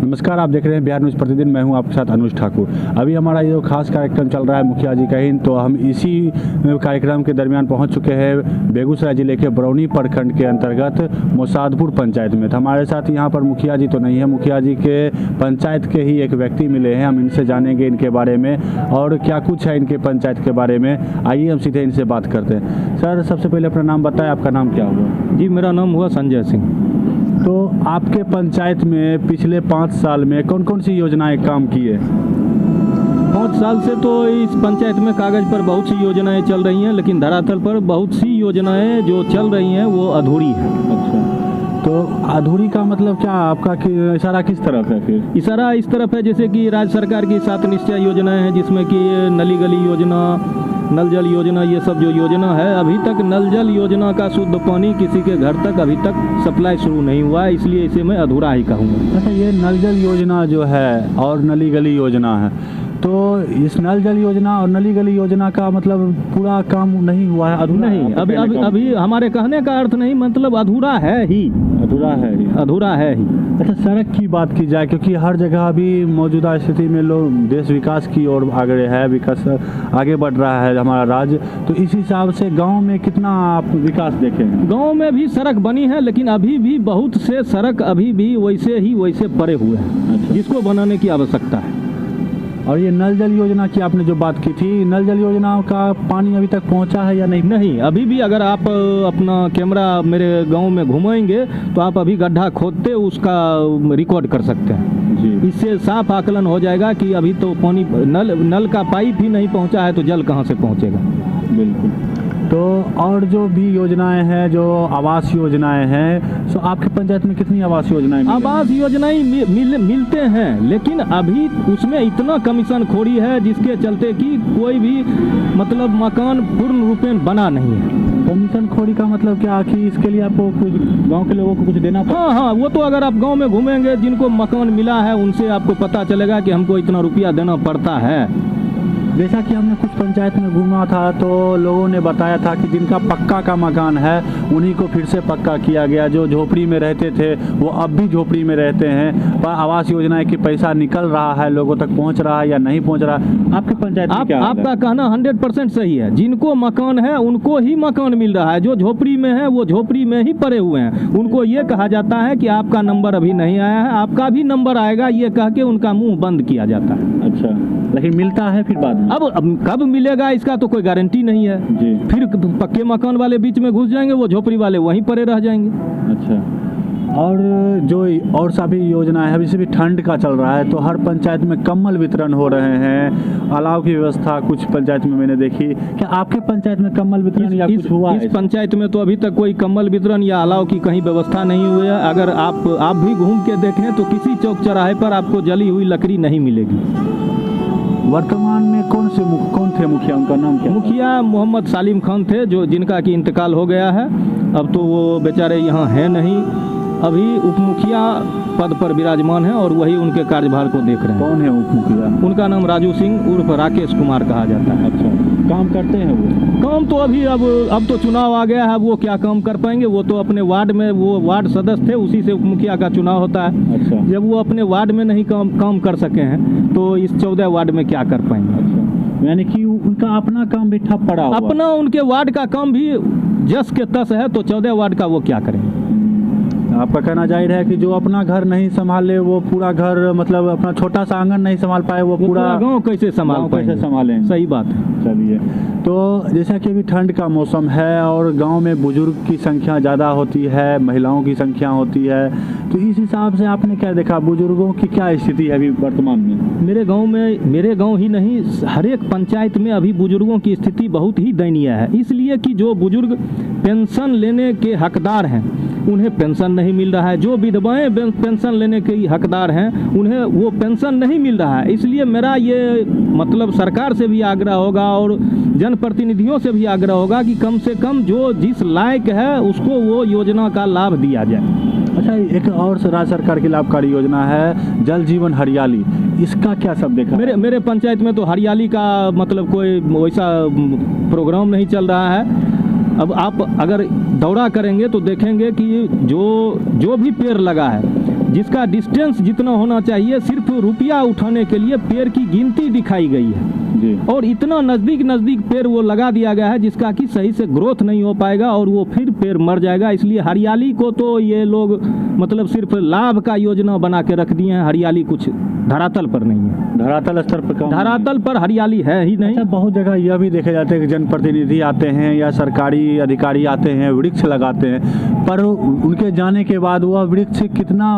नमस्कार, आप देख रहे हैं बिहार न्यूज़ प्रतिदिन। मैं हूं आपके साथ अनुज ठाकुर। अभी हमारा ये जो खास कार्यक्रम चल रहा है मुखिया जी का हिंद, तो हम इसी कार्यक्रम के दरमियान पहुंच चुके हैं बेगूसराय जिले के बरौनी प्रखंड के अंतर्गत मोसादपुर पंचायत में। तो हमारे साथ यहां पर मुखिया जी तो नहीं है, मुखिया जी के पंचायत के ही एक व्यक्ति मिले हैं। हम इनसे जानेंगे इनके बारे में और क्या कुछ है इनके पंचायत के बारे में। आइए हम सीधे इनसे बात करते हैं। सर, सबसे पहले अपना नाम बताएं, आपका नाम क्या हुआ? जी, मेरा नाम हुआ संजय सिंह। तो आपके पंचायत में पिछले 5 साल में कौन कौन सी योजनाएं काम की है? 5 साल से तो इस पंचायत में कागज़ पर बहुत सी योजनाएं चल रही हैं, लेकिन धरातल पर बहुत सी योजनाएं जो चल रही हैं वो अधूरी हैं। अच्छा, तो अधूरी का मतलब क्या? आपका इशारा किस तरफ है? फिर इशारा इस तरफ है जैसे कि राज्य सरकार की 7 निश्चय योजनाएं हैं, जिसमें कि नली गली योजना, नल जल योजना, ये सब जो योजना है, अभी तक नल जल योजना का शुद्ध पानी किसी के घर तक अभी तक सप्लाई शुरू नहीं हुआ है, इसलिए इसे मैं अधूरा ही कहूँगा। अच्छा, ये नल जल योजना जो है और नली गली योजना है, तो इस नल जल योजना और नली गली योजना का मतलब पूरा काम नहीं हुआ है? अधूरा नहीं, अभी हमारे कहने का अर्थ नहीं, मतलब अधूरा है ही। अधूरा है ही। अधूरा है ही। अच्छा, सड़क की बात की जाए, क्योंकि हर जगह अभी मौजूदा स्थिति में लोग देश विकास की ओर आगे है, विकास आगे बढ़ रहा है हमारा राज्य, तो इस हिसाब से गांव में कितना आप विकास देखे हैं? गांव में भी सड़क बनी है, लेकिन अभी भी बहुत से सड़क अभी भी वैसे पड़े हुए हैं। अच्छा। जिसको बनाने की आवश्यकता है। और ये नल जल योजना की आपने जो बात की थी, नल जल योजना का पानी अभी तक पहुंचा है या नहीं? नहीं, अभी भी अगर आप अपना कैमरा मेरे गांव में घुमाएंगे तो आप अभी गड्ढा खोदते उसका रिकॉर्ड कर सकते हैं जी। इससे साफ आकलन हो जाएगा कि अभी तो पानी नल का पाइप ही नहीं पहुंचा है, तो जल कहां से पहुंचेगा। बिल्कुल। तो और जो भी योजनाएं हैं, जो आवास योजनाएं हैं, तो आपके पंचायत में कितनी आवास योजनाएं? आवास योजनाएं मिलते हैं, लेकिन अभी उसमें इतना कमीशन खोरी है जिसके चलते कि कोई भी मतलब मकान पूर्ण रूपेण बना नहीं है। कमीशन खोरी का मतलब क्या कि इसके लिए आपको कुछ गांव के लोगों को कुछ देना पड़ता? हाँ, वो तो अगर आप गांव में घूमेंगे, जिनको मकान मिला है उनसे आपको पता चलेगा कि हमको इतना रुपया देना पड़ता है। जैसा कि हमने कुछ पंचायत में घूमा था तो लोगों ने बताया था कि जिनका पक्का का मकान है उन्हीं को फिर से पक्का किया गया। जो झोपड़ी में रहते थे वो अब भी झोपड़ी में रहते हैं। पर आवास योजना की पैसा निकल रहा है, लोगों तक पहुंच रहा है या नहीं पहुंच रहा? आपके पंचायत में क्या आपका कहना 100% सही है। जिनको मकान है उनको ही मकान मिल रहा है, जो झोपड़ी में है वो झोपड़ी में ही पड़े हुए हैं। उनको ये कहा जाता है कि आपका नंबर अभी नहीं आया है, आपका भी नंबर आएगा, ये कह के उनका मुँह बंद किया जाता है। अच्छा, लेकिन मिलता है फिर बाद में? अब कब मिलेगा इसका तो कोई गारंटी नहीं है जी। फिर पक्के मकान वाले बीच में घुस जाएंगे, वो झोपड़ी वाले वहीं पड़े रह जाएंगे। अच्छा, और जो और सभी योजनाएं हैं, अभी भी ठंड का चल रहा है तो हर पंचायत में कंबल वितरण हो रहे हैं, अलाव की व्यवस्था कुछ पंचायत में मैंने देखी। क्या आपके पंचायत में कंबल वितरण या कुछ हुआ? इस पंचायत में तो अभी तक कोई कंबल वितरण या अलाव की कहीं व्यवस्था नहीं हुई है। अगर आप भी घूम के देखें तो किसी चौक चौराहे पर आपको जली हुई लकड़ी नहीं मिलेगी। वर्तमान में कौन थे मुखिया? उनका नाम क्या? मुखिया मोहम्मद सालिम खान थे, जिनका कि इंतकाल हो गया है। अब तो वो बेचारे यहाँ हैं नहीं। अभी उप मुखिया पद पर विराजमान है और वही उनके कार्यभार को देख रहे हैं। कौन है उप मुखिया? उनका नाम राजू सिंह उर्फ राकेश कुमार कहा जाता है। अच्छा, काम करते हैं वो? काम तो अभी अब तो चुनाव आ गया है, वो क्या काम कर पाएंगे? वो तो अपने वार्ड में, वो वार्ड सदस्य थे, उसी से उप मुखिया का चुनाव होता है। अच्छा। जब वो अपने वार्ड में नहीं काम कर सके हैं तो इस 14 वार्ड में क्या कर पाएंगे? अच्छा, यानी कि उनका अपना काम भी ठप पड़ा हुआ? अपना उनके वार्ड का काम भी जस के तस है, तो 14 वार्ड का वो क्या करेंगे? आपका कहना जाहिर है कि जो अपना घर नहीं संभाले वो पूरा घर, मतलब अपना छोटा सा आंगन नहीं संभाल पाए वो पूरा गांव कैसे संभालें? सही बात है। चलिए, तो जैसा कि अभी ठंड का मौसम है और गांव में बुजुर्ग की संख्या ज़्यादा होती है, महिलाओं की संख्या होती है, तो इस हिसाब से आपने क्या देखा, बुजुर्गों की क्या स्थिति है अभी वर्तमान में? मेरे गांव ही नहीं, हर एक पंचायत में अभी बुजुर्गों की स्थिति बहुत ही दयनीय है। इसलिए कि जो बुजुर्ग पेंशन लेने के हकदार हैं उन्हें पेंशन नहीं मिल रहा है, जो विधवाएं पेंशन लेने के हकदार हैं उन्हें वो पेंशन नहीं मिल रहा है। इसलिए मेरा ये मतलब सरकार से भी आग्रह होगा और जनप्रतिनिधियों से भी आग्रह होगा कि कम से कम जो जिस लायक है उसको वो योजना का लाभ दिया जाए। अच्छा, एक और राज्य सरकार की लाभकारी योजना है जल जीवन हरियाली, इसका क्या सब देखा? मेरे पंचायत में तो हरियाली का मतलब कोई वैसा प्रोग्राम नहीं चल रहा है। अब आप अगर दौरा करेंगे तो देखेंगे कि जो भी पेड़ लगा है जिसका डिस्टेंस जितना होना चाहिए सिर्फ रुपया उठाने के लिए पेड़ की गिनती दिखाई गई है जी। और इतना नज़दीक नज़दीक पेड़ वो लगा दिया गया है जिसका कि सही से ग्रोथ नहीं हो पाएगा और वो फिर पेड़ मर जाएगा। इसलिए हरियाली को तो ये लोग मतलब सिर्फ लाभ का योजना बना के रख दिए हैं, हरियाली कुछ धरातल पर नहीं है, धरातल स्तर पर काम धरातल पर हरियाली है ही नहीं। अच्छा, बहुत जगह यह भी देखे जाते हैं कि जनप्रतिनिधि आते हैं या सरकारी अधिकारी आते हैं, वृक्ष लगाते हैं, पर उनके जाने के बाद वह वृक्ष कितना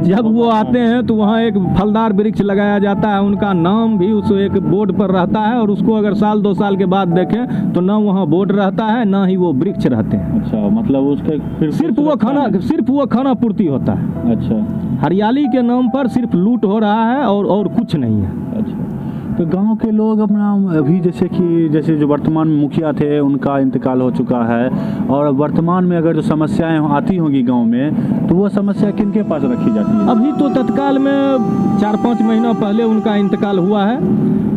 जब वो आते हैं तो वहाँ एक फलदार वृक्ष लगाया जाता है, उनका नाम भी उस एक बोर्ड पर रहता है और उसको अगर साल 2 साल के बाद देखें तो ना वहाँ बोर्ड रहता है ना ही वो वृक्ष रहते हैं। अच्छा, मतलब उसका फिर सिर्फ वो खाना पूर्ति होता है। अच्छा, हरियाली के नाम पर सिर्फ लूट हो रहा है और कुछ नहीं है। अच्छा, तो गांव के लोग अपना अभी जैसे जो वर्तमान में मुखिया थे उनका इंतकाल हो चुका है और वर्तमान में अगर जो समस्याएं आती होंगी गांव में तो वो समस्या किनके पास रखी जाती है? अभी तो तत्काल में 4-5 महीना पहले उनका इंतकाल हुआ है।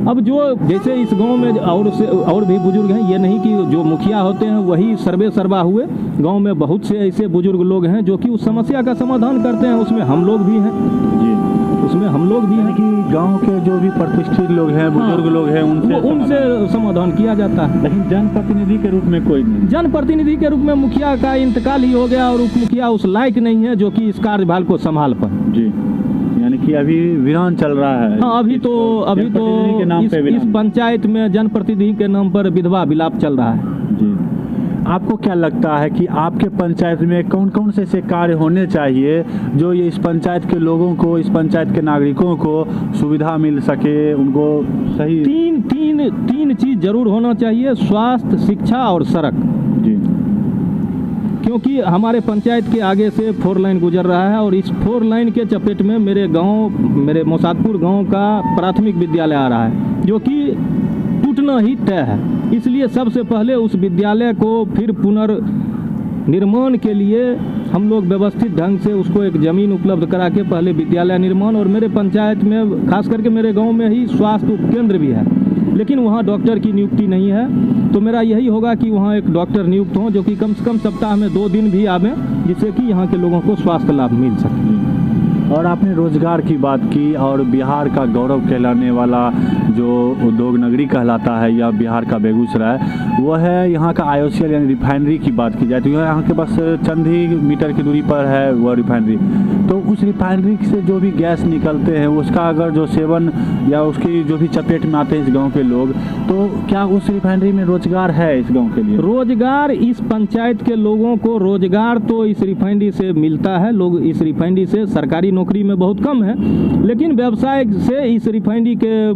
अब जो जैसे इस गांव में और भी बुजुर्ग हैं, ये नहीं कि जो मुखिया होते हैं वही सर्वे सर्वा हुए, गांव में बहुत से ऐसे बुजुर्ग लोग हैं जो कि उस समस्या का समाधान करते हैं, उसमें हम लोग भी हैं जी, उसमें हम लोग भी हैं कि गांव के जो भी प्रतिष्ठित लोग हैं, बुजुर्ग लोग हैं, उनसे समाधान किया जाता है। लेकिन जनप्रतिनिधि के रूप में कोई नहीं, जनप्रतिनिधि के रूप में मुखिया का इंतकाल ही हो गया और उप मुखिया उस लायक नहीं है जो कि इस कार्यभार को संभाल पाए जी, यानी कि अभी वीरान चल रहा है। हाँ, अभी तो इस पंचायत में जनप्रतिनिधि के नाम पर विधवा विलाप चल रहा है जी। आपको क्या लगता है कि आपके पंचायत में कौन कौन से ऐसे कार्य होने चाहिए जो ये इस पंचायत के लोगों को, इस पंचायत के नागरिकों को सुविधा मिल सके, उनको सही? तीन चीज जरूर होना चाहिए, स्वास्थ्य, शिक्षा और सड़क जी। क्योंकि हमारे पंचायत के आगे से 4 लाइन गुजर रहा है और इस 4 लाइन के चपेट में मेरे मोसादपुर गांव का प्राथमिक विद्यालय आ रहा है जो कि टूटना ही तय है। इसलिए सबसे पहले उस विद्यालय को फिर पुनर्निर्माण के लिए हम लोग व्यवस्थित ढंग से उसको एक ज़मीन उपलब्ध करा के पहले विद्यालय निर्माण, और मेरे पंचायत में खास करके मेरे गांव में ही स्वास्थ्य उपकेंद्र भी है लेकिन वहाँ डॉक्टर की नियुक्ति नहीं है, तो मेरा यही होगा कि वहाँ एक डॉक्टर नियुक्त हों जो कि कम से कम सप्ताह में 2 दिन भी आवें जिससे कि यहाँ के लोगों को स्वास्थ्य लाभ मिल सके। और आपने रोजगार की बात की और बिहार का गौरव कहलाने वाला जो उद्योग नगरी कहलाता है या बिहार का बेगूसराय, वो है यहाँ का IOCL यानी रिफाइनरी की बात की जाए तो यहाँ के बस चंद ही मीटर की दूरी पर है वह रिफाइनरी। तो उस रिफाइनरी से जो भी गैस निकलते हैं उसका अगर जो सेवन या उसकी जो भी चपेट में आते हैं इस गाँव के लोग, तो क्या उस रिफाइनरी में रोजगार है इस गाँव के लिए? रोजगार इस पंचायत के लोगों को रोजगार तो इस रिफाइनरी से मिलता है, लोग इस रिफाइनरी से, सरकारी नौकरी में बहुत कम है लेकिन व्यवसाय से इस रिफाइनरी के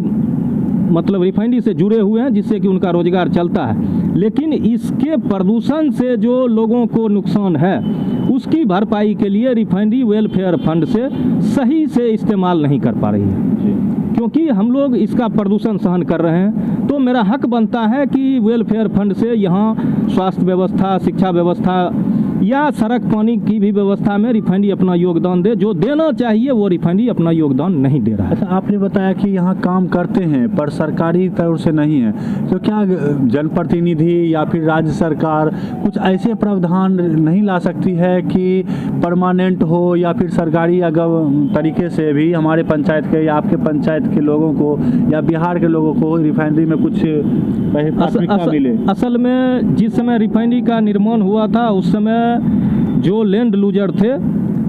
मतलब रिफाइनरी से जुड़े हुए हैं जिससे कि उनका रोजगार चलता है। लेकिन इसके प्रदूषण से जो लोगों को नुकसान है उसकी भरपाई के लिए रिफाइनरी वेलफेयर फंड से सही से इस्तेमाल नहीं कर पा रही है क्योंकि हम लोग इसका प्रदूषण सहन कर रहे हैं। तो मेरा हक बनता है कि वेलफेयर फंड से यहाँ स्वास्थ्य व्यवस्था, शिक्षा व्यवस्था या सड़क पानी की भी व्यवस्था में रिफाइनरी अपना योगदान दे, जो देना चाहिए वो रिफाइनरी अपना योगदान नहीं दे रहा है। अच्छा, आपने बताया कि यहाँ काम करते हैं पर सरकारी तौर से नहीं है, तो क्या जनप्रतिनिधि या फिर राज्य सरकार कुछ ऐसे प्रावधान नहीं ला सकती है कि परमानेंट हो या फिर सरकारी अगर तरीके से भी हमारे पंचायत के या आपके पंचायत के लोगों को या बिहार के लोगों को रिफाइनरी में कुछ प्राथमिकता मिले? असल में जिस समय रिफाइनरी का निर्माण हुआ था उस समय जो लैंड लूजर थे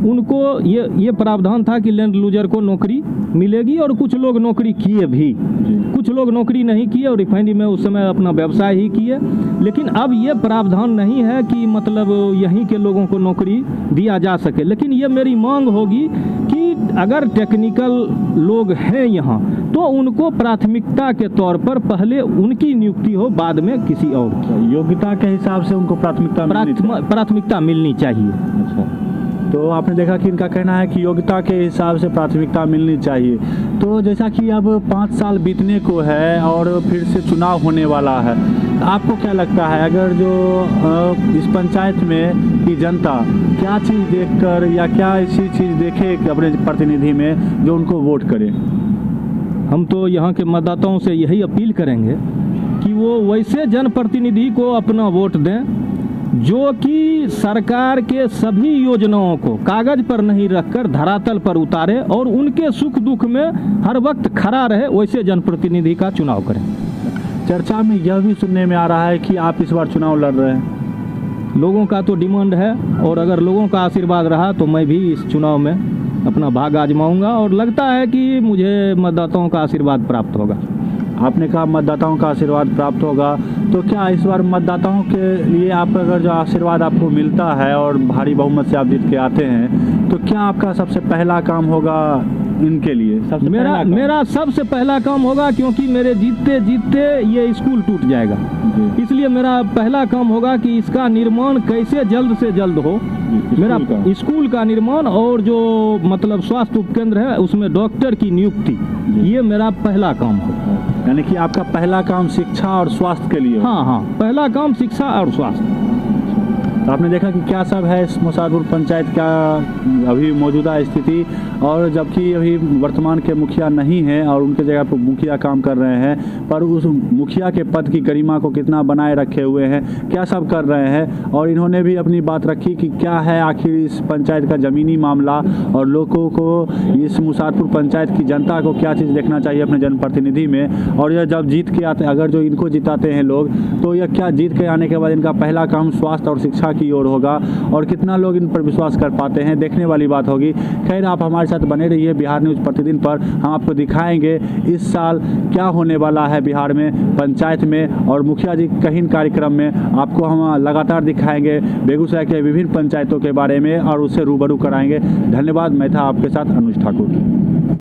उनको ये प्रावधान था कि लैंड लूजर को नौकरी मिलेगी और कुछ लोग नौकरी किए भी, कुछ लोग नौकरी नहीं किए और रिफाइनरी में उस समय अपना व्यवसाय ही किए। लेकिन अब ये प्रावधान नहीं है कि मतलब यहीं के लोगों को नौकरी दिया जा सके, लेकिन ये मेरी मांग होगी कि अगर टेक्निकल लोग हैं यहाँ तो उनको प्राथमिकता के तौर पर पहले उनकी नियुक्ति हो, बाद में किसी और की। योग्यता के हिसाब से उनको प्राथमिकता मिलनी चाहिए। अच्छा, तो आपने देखा कि इनका कहना है कि योग्यता के हिसाब से प्राथमिकता मिलनी चाहिए। तो जैसा कि अब 5 साल बीतने को है और फिर से चुनाव होने वाला है, आपको क्या लगता है अगर जो इस पंचायत में की जनता क्या चीज़ देखकर या क्या ऐसी चीज़ देखे अपने प्रतिनिधि में जो उनको वोट करे? हम तो यहाँ के मतदाताओं से यही अपील करेंगे कि वो वैसे जनप्रतिनिधि को अपना वोट दें जो कि सरकार के सभी योजनाओं को कागज पर नहीं रखकर धरातल पर उतारे और उनके सुख दुख में हर वक्त खड़ा रहे, वैसे जनप्रतिनिधि का चुनाव करें। चर्चा में यह भी सुनने में आ रहा है कि आप इस बार चुनाव लड़ रहे हैं। लोगों का तो डिमांड है और अगर लोगों का आशीर्वाद रहा तो मैं भी इस चुनाव में अपना भाग आजमाऊंगा और लगता है कि मुझे मतदाताओं का आशीर्वाद प्राप्त होगा। आपने कहा मतदाताओं का आशीर्वाद प्राप्त होगा, तो क्या इस बार मतदाताओं के लिए आप अगर जो आशीर्वाद आपको मिलता है और भारी बहुमत से आप जीत के आते हैं, तो क्या आपका सबसे पहला काम होगा इनके लिए? मेरा सबसे पहला काम होगा, क्योंकि मेरे जीतते जीतते ये स्कूल टूट जाएगा, इसलिए मेरा पहला काम होगा कि इसका निर्माण कैसे जल्द से जल्द हो। मेरा स्कूल का निर्माण और जो मतलब स्वास्थ्य उपकेंद्र है उसमें डॉक्टर की नियुक्ति, ये मेरा पहला काम होगा। यानी कि आपका पहला काम शिक्षा और स्वास्थ्य के लिए? हाँ, पहला काम शिक्षा और स्वास्थ्य। तो आपने देखा कि क्या सब है इस मुसादपुर पंचायत का अभी मौजूदा स्थिति, और जबकि अभी वर्तमान के मुखिया नहीं हैं और उनके जगह पर मुखिया काम कर रहे हैं, पर उस मुखिया के पद की गरिमा को कितना बनाए रखे हुए हैं, क्या सब कर रहे हैं। और इन्होंने भी अपनी बात रखी कि क्या है आखिर इस पंचायत का ज़मीनी मामला और लोगों को, इस मुसादपुर पंचायत की जनता को क्या चीज़ देखना चाहिए अपने जनप्रतिनिधि में। और यह जब जीत के आते, अगर जो इनको जिताते हैं लोग, तो यह क्या जीत के आने के बाद इनका पहला काम स्वास्थ्य और शिक्षा की ओर होगा, और कितना लोग इन पर विश्वास कर पाते हैं, देखने वाली बात होगी। खैर, आप हमारे साथ बने रहिए बिहार न्यूज़ प्रतिदिन पर। हम आपको दिखाएंगे इस साल क्या होने वाला है बिहार में, पंचायत में और मुखिया जी कहीं कार्यक्रम में। आपको हम लगातार दिखाएंगे बेगूसराय के विभिन्न पंचायतों के बारे में और उससे रूबरू कराएंगे। धन्यवाद। मैं था आपके साथ अनुज ठाकुर।